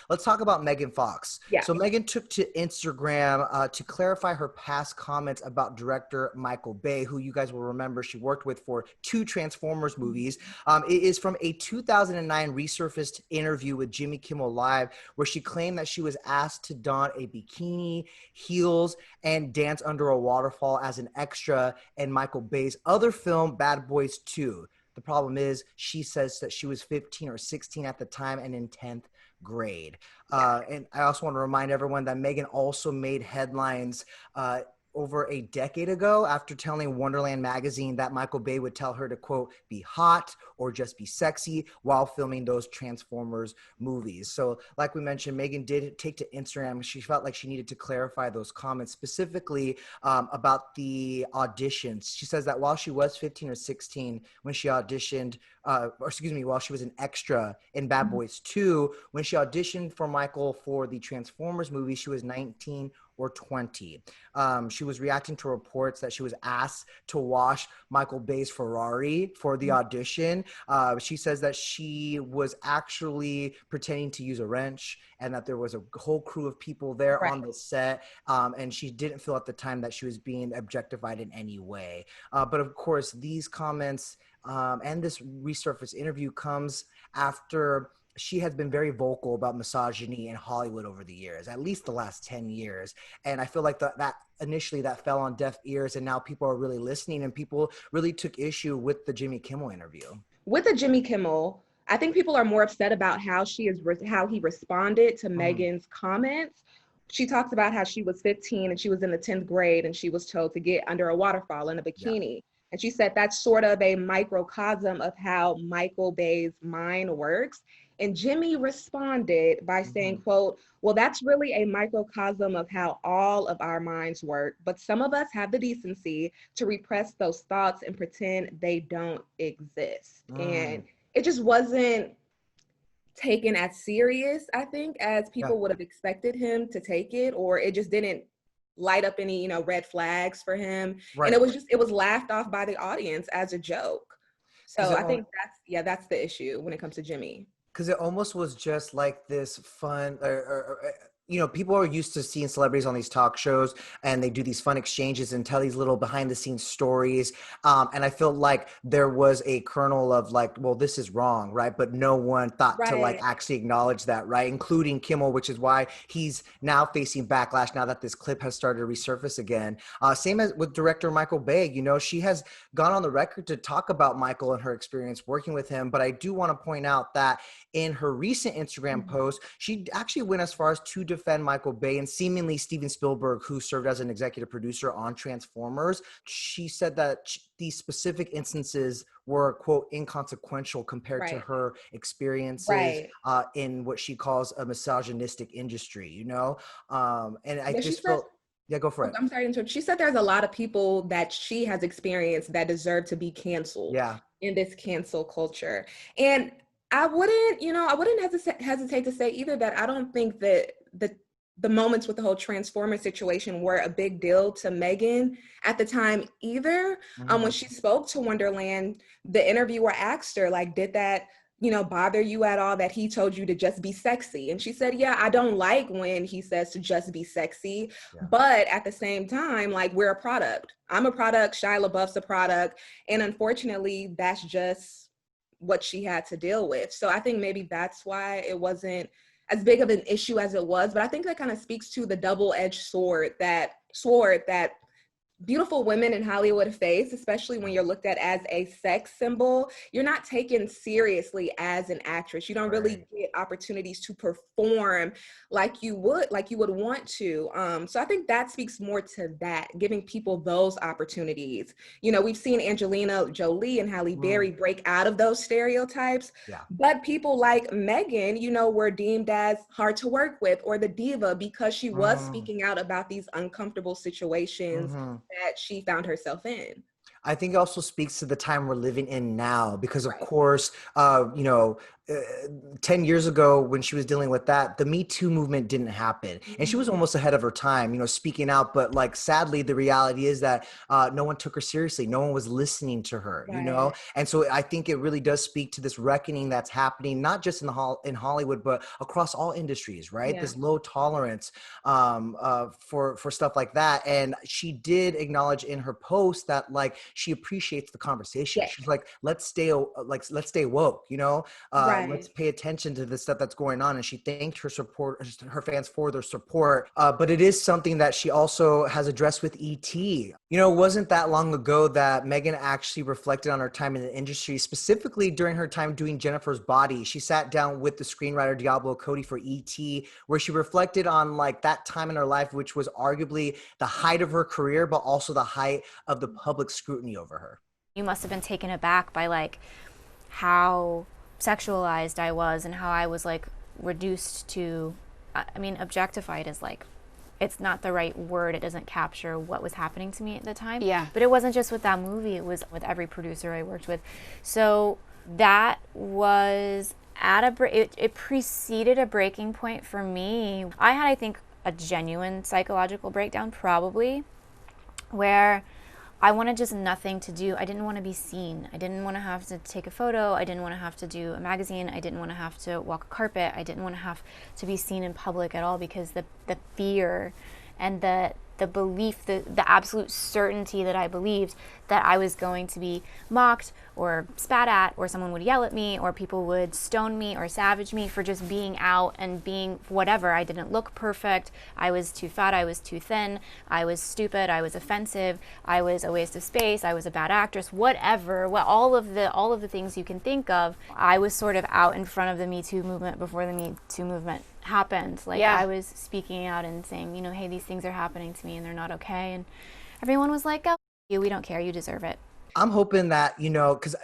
Let's talk about Megan Fox. Yeah. So Megan took to Instagram to clarify her past comments about director Michael Bay, who you guys will remember she worked with for 2 Transformers movies. It is from a 2009 Resurfaced interview with Jimmy Kimmel Live, where she claimed that she was asked to don a bikini, heels, and dance under a waterfall as an extra in Michael Bay's other film, Bad Boys 2. The problem is, she says that she was 15 or 16 at the time and in 10th grade. And I also want to remind everyone that Megan also made headlines over a decade ago after telling Wonderland magazine that Michael Bay would tell her to, quote, be hot or just be sexy while filming those Transformers movies. So like we mentioned, Megan did take to Instagram. She felt like she needed to clarify those comments, specifically about the auditions. She says that while she was 15 or 16 when she auditioned, while she was an extra in Bad Boys 2, when she auditioned for Michael for the Transformers movie, she was 19 or 20. She was reacting to reports that she was asked to wash Michael Bay's Ferrari for the audition. She says that she was actually pretending to use a wrench and that there was a whole crew of people there on the set. And she didn't feel at the time that she was being objectified in any way. But of course, these comments and this resurfaced interview comes after she has been very vocal about misogyny in Hollywood over the years, at least the last 10 years. And I feel like that initially that fell on deaf ears, and now people are really listening, and people really took issue with the Jimmy Kimmel interview. With the Jimmy Kimmel, I think people are more upset about how he responded to Megan's comments. She talks about how she was 15 and she was in the 10th grade and she was told to get under a waterfall in a bikini. Yeah. And she said that's sort of a microcosm of how Michael Bay's mind works. And Jimmy responded by saying, quote, well, that's really a microcosm of how all of our minds work, but some of us have the decency to repress those thoughts and pretend they don't exist. And it just wasn't taken as serious, I think, as people would have expected him to take it, or it just didn't light up any, red flags for him. Right. And it was laughed off by the audience as a joke. So I think that's the issue when it comes to Jimmy. Because it almost was just like this fun, people are used to seeing celebrities on these talk shows and they do these fun exchanges and tell these little behind the scenes stories. And I feel like there was a kernel of like, well, this is wrong, right? But no one thought to like actually acknowledge that, right? Including Kimmel, which is why he's now facing backlash now that this clip has started to resurface again. Same as with director Michael Bay, she has gone on the record to talk about Michael and her experience working with him. But I do want to point out that in her recent Instagram post, she actually went as far as to defend Michael Bay and seemingly Steven Spielberg, who served as an executive producer on Transformers. She said that these specific instances were, quote, inconsequential compared to her experiences in what she calls a misogynistic industry, And I just felt... Yeah, go for it. I'm sorry to interrupt. She said there's a lot of people that she has experienced that deserve to be canceled in this cancel culture. And I wouldn't hesitate to say either that I don't think that the moments with the whole Transformer situation were a big deal to Megan at the time either. When she spoke to Wonderland, the interviewer asked her, like, did that bother you at all that he told you to just be sexy? And she said, yeah, I don't like when he says to just be sexy, but at the same time, like, we're a product. I'm a product, Shia LaBeouf's a product. And unfortunately, that's just what she had to deal with. So I think maybe that's why it wasn't as big of an issue as it was. But I think that kind of speaks to the double-edged sword that beautiful women in Hollywood face, especially when you're looked at as a sex symbol. You're not taken seriously as an actress. You don't really get opportunities to perform like you would want to. So I think that speaks more to that, giving people those opportunities. We've seen Angelina Jolie and Halle Berry break out of those stereotypes, but people like Megan, were deemed as hard to work with or the diva because she was speaking out about these uncomfortable situations that she found herself in. I think it also speaks to the time we're living in now, because of course, uh, 10 years ago when she was dealing with that, the Me Too movement didn't happen. And she was Mhm. almost ahead of her time, you know, speaking out. But like, sadly, the reality is that no one took her seriously. No one was listening to her, you know? Right. And so I think it really does speak to this reckoning that's happening, not just in Hollywood, but across all industries, right? Yeah. This low tolerance for stuff like that. And she did acknowledge in her post that like she appreciates the conversation. Yes. She's like, let's stay woke, you know? Let's Right. pay attention to the stuff that's going on. And she thanked her fans for their support. But it is something that she also has addressed with ET. You know, it wasn't that long ago that Megan actually reflected on her time in the industry, specifically during her time doing Jennifer's Body. She sat down with the screenwriter Diablo Cody for ET, where she reflected on like that time in her life, which was arguably the height of her career, but also the height of the public scrutiny over her. You must have been taken aback by like how sexualized I was and how I was like reduced to, I mean, objectified is like, it's not the right word. It doesn't capture what was happening to me at the time. Yeah. But it wasn't just with that movie, it was with every producer I worked with. So that was at it preceded a breaking point for me. I had, I think, a genuine psychological breakdown, probably, where I wanted just nothing to do. I didn't want to be seen. I didn't want to have to take a photo. I didn't want to have to do a magazine. I didn't want to have to walk a carpet. I didn't want to have to be seen in public at all, because the fear and the belief, the absolute certainty that I believed that I was going to be mocked or spat at, or someone would yell at me, or people would stone me or savage me for just being out and being whatever. I didn't look perfect. I was too fat. I was too thin. I was stupid. I was offensive. I was a waste of space. I was a bad actress. Whatever. Well, all of the things you can think of. I was sort of out in front of the Me Too movement before the Me Too movement happened. Like, Yeah. I was speaking out and saying, you know, hey, these things are happening to me and they're not okay. And everyone was like, oh, you, we don't care. You deserve it. I'm hoping that, you know, because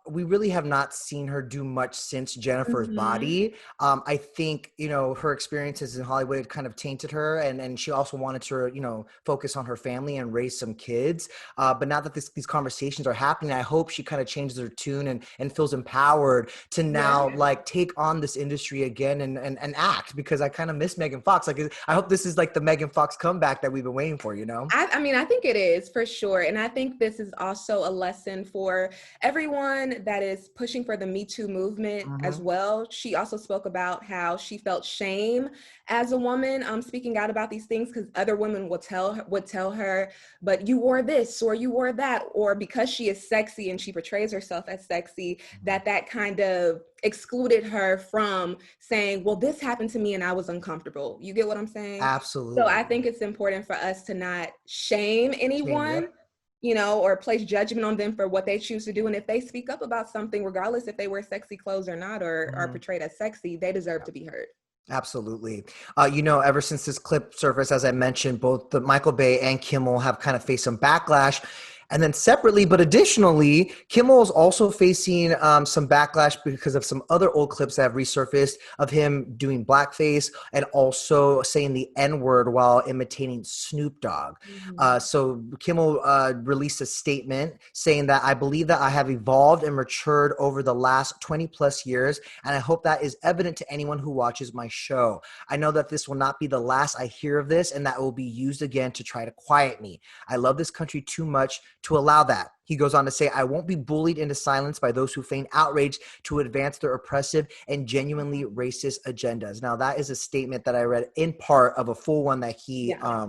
we really have not seen her do much since Jennifer's Mhm. Body. I think, you know, her experiences in Hollywood kind of tainted her, and she also wanted to, you know, focus on her family and raise some kids. But now that these conversations are happening, I hope she kind of changes her tune and feels empowered to now Yeah. like take on this industry again and act, because I kind of miss Megan Fox. Like, I hope this is like the Megan Fox comeback that we've been waiting for, you know? I mean, I think it is for sure. And I think this is also a lesson for everyone that is pushing for the Me Too movement as Mhm. well. She also spoke about how she felt shame as a woman speaking out about these things, because other women would tell her, but you wore this or you wore that, or because she is sexy and she portrays herself as sexy, that kind of excluded her from saying, well, this happened to me and I was uncomfortable. You get what I'm saying? So I Absolutely. think it's important for us to not shame Shame, anyone, yep. you know, or place judgment on them for what they choose to do. And if they speak up about something, regardless if they wear sexy clothes or not, or are Mhm. portrayed as sexy, they deserve to be heard. Absolutely. You know, ever since this clip surfaced, as I mentioned, both the Michael Bay and Kimmel have kind of faced some backlash. And then separately, but additionally, Kimmel is also facing some backlash because of some other old clips that have resurfaced of him doing blackface and also saying the N-word while imitating Snoop Dogg. Mhm. So Kimmel released a statement saying that I believe that I have evolved and matured over the last 20 plus years, and I hope that is evident to anyone who watches my show. I know that this will not be the last I hear of this, and that it will be used again to try to quiet me. I love this country too much to allow that. He goes on to say, I won't be bullied into silence by those who feign outrage to advance their oppressive and genuinely racist agendas. Now, that is a statement that I read in part of a full one that he Yeah.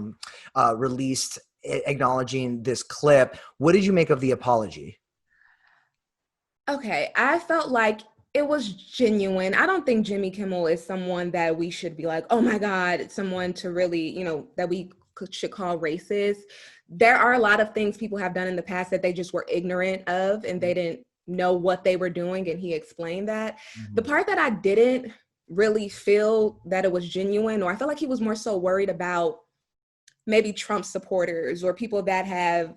released acknowledging this clip. What did you make of the apology? Okay. I felt like it was genuine. I don't think Jimmy Kimmel is someone that we should be like, oh my God, someone to really, you know, that we should call racist. There are a lot of things people have done in the past that they just were ignorant of and they didn't know what they were doing. And he explained that. The Mhm. part that I didn't really feel that it was genuine, or I felt like he was more so worried about maybe Trump supporters or people that have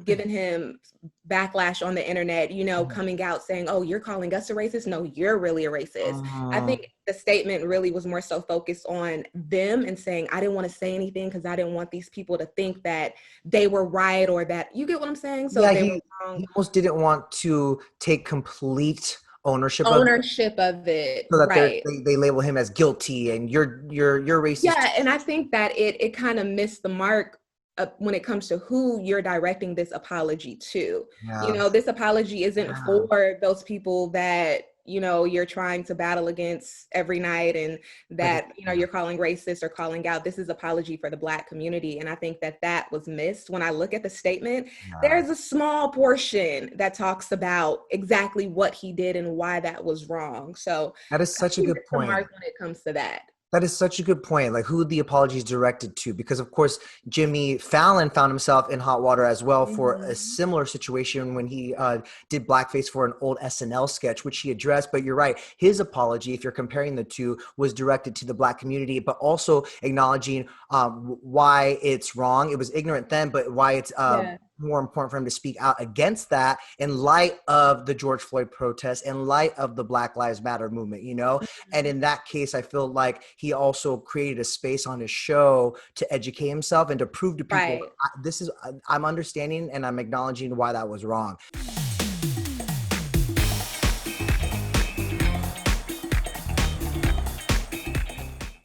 given him backlash on the internet, you know, coming out saying, oh, you're calling us a racist? No, you're really a racist. I Mhm. think the statement really was more so focused on them and saying, I didn't want to say anything because I didn't want these people to think that they were right or that, you get what I'm saying? So Yeah, if they were he wrong. almost didn't want to take complete ownership of it, ownership of it, so that right. they label him as guilty and you're racist. Yeah, and I think that it kind of missed the mark when it comes to who you're directing this apology to. You Yeah. know, this apology isn't Yeah. for those people that, you know, you're trying to battle against every night and that, you know, you're calling racist or calling out. This is apology for the Black community. And I think that that was missed. When I look at the statement, Yeah. there's a small portion that talks about exactly what he did and why that was wrong. So That is I such a think good it's the point. mark when it comes to that. That is such a good point. Like who the apology is directed to, because of course Jimmy Fallon found himself in hot water as well for a Mhm. similar situation when he did blackface for an old SNL sketch, which he addressed. But you're right, his apology, if you're comparing the two, was directed to the Black community, but also acknowledging why it's wrong. It was ignorant then, but why it's Yeah. more important for him to speak out against that in light of the George Floyd protests, in light of the Black Lives Matter movement, you know? And Mhm. in that case, I feel like he also created a space on his show to educate himself and to prove to people, Right. I'm understanding and I'm acknowledging why that was wrong.